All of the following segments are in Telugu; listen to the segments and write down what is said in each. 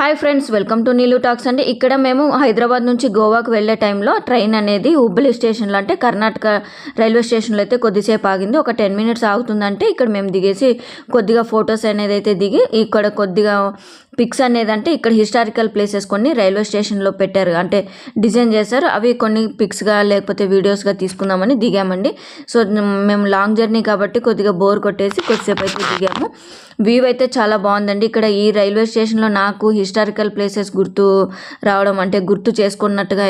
Hi friends, welcome to Neelu talks అండి. ఇక్కడ మేము హైదరాబాద్ నుంచి గోవాకు వెళ్ళే టైంలో ట్రైన్ అనేది హుబ్లీ స్టేషన్లో అంటే కర్ణాటక రైల్వే స్టేషన్లో అయితే కొద్దిసేపు ఆగింది. ఒక 10 minutes ఆగుతుందంటే ఇక్కడ మేము దిగేసి కొద్దిగా ఫొటోస్ అనేది అయితే దిగి ఇక్కడ కొద్దిగా పిక్స్ అనేది అంటే ఇక్కడ హిస్టారికల్ ప్లేసెస్ కొన్ని రైల్వే స్టేషన్లో పెట్టారు, అంటే డిజైన్ చేశారు. అవి కొన్ని పిక్స్గా లేకపోతే వీడియోస్గా తీసుకుందామని దిగామండి. సో మేము లాంగ్ జర్నీ కాబట్టి కొద్దిగా బోర్ కొట్టేసి కొద్దిసేపు అయితే దిగాము. వ్యూ అయితే చాలా బాగుందండి. ఇక్కడ ఈ రైల్వే స్టేషన్లో నాకు హిస్టారికల్ ప్లేసెస్ గుర్తు రావడం అంటే గుర్తు చేసుకున్నట్టుగా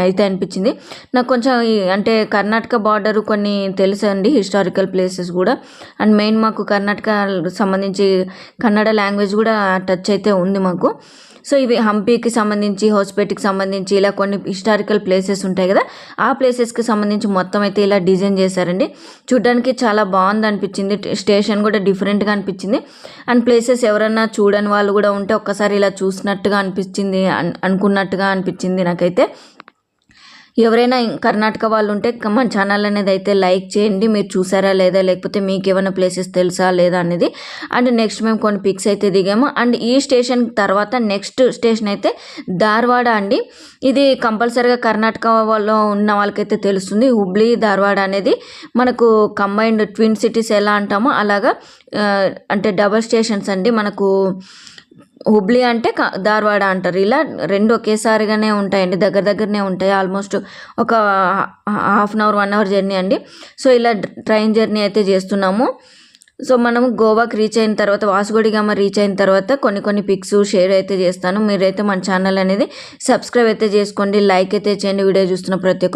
అయితే అనిపించింది. నాకు కొంచెం అంటే కర్ణాటక బార్డర్ కొన్ని తెలుసు అండి, హిస్టారికల్ ప్లేసెస్ కూడా. అండ్ మెయిన్ మాకు కర్ణాటక సంబంధించి కన్నడ లాంగ్వేజ్ కూడా టచ్ అయితే ఉంది మాకు. సో ఇవి హంపీకి సంబంధించి, హోస్పేట్కి సంబంధించి ఇలా కొన్ని హిస్టారికల్ ప్లేసెస్ ఉంటాయి కదా, ఆ ప్లేసెస్కి సంబంధించి మొత్తం అయితే ఇలా డిజైన్ చేశారండి. చూడడానికి చాలా బాగుంది అనిపించింది. స్టేషన్ కూడా డిఫరెంట్గా అనిపించింది. అండ్ ప్లేసెస్ ఎవరన్నా చూడని వాళ్ళు కూడా ఉంటే ఒక్కసారి ఇలా చూసినట్టుగా అనిపించింది, అనుకున్నట్టుగా అనిపించింది నాకైతే. ఎవరైనా కర్ణాటక వాళ్ళు ఉంటే మన ఛానల్ అనేది అయితే లైక్ చేయండి. మీరు చూసారా లేదా, లేకపోతే మీకు ఏమైనా ప్లేసెస్ తెలుసా లేదా అనేది. అండ్ నెక్స్ట్ మేము కొన్ని పిక్స్ అయితే దిగాము. అండ్ ఈ స్టేషన్ తర్వాత నెక్స్ట్ స్టేషన్ అయితే ధార్వాడ అండి. ఇది కంపల్సరీగా కర్ణాటక వాళ్ళు ఉన్న వాళ్ళకైతే తెలుస్తుంది. హుబ్లీ ధార్వాడ అనేది మనకు కంబైన్డ్ ట్విన్ సిటీస్ ఎలా అంటామో అలాగా, అంటే డబల్ స్టేషన్స్ అండి. మనకు హుబ్లీ అంటే ధార్వాడ అంటారు. ఇలా రెండు ఒకేసారిగానే ఉంటాయండి, దగ్గరనే ఉంటాయి. ఆల్మోస్ట్ ఒక 1/2 hour 1 hour జర్నీ అండి. సో ఇలా ట్రైన్ జర్నీ అయితే చేస్తున్నాము. సో మనము గోవాకి రీచ్ అయిన తర్వాత, వాస్కోడిగామ రీచ్ అయిన తర్వాత కొన్ని పిక్స్ షేర్ అయితే చేస్తాను. మీరైతే మన ఛానల్ అనేది సబ్స్క్రైబ్ అయితే చేసుకోండి, లైక్ అయితే చేయండి. వీడియో చూస్తున్న ప్రతి ఒక్కరు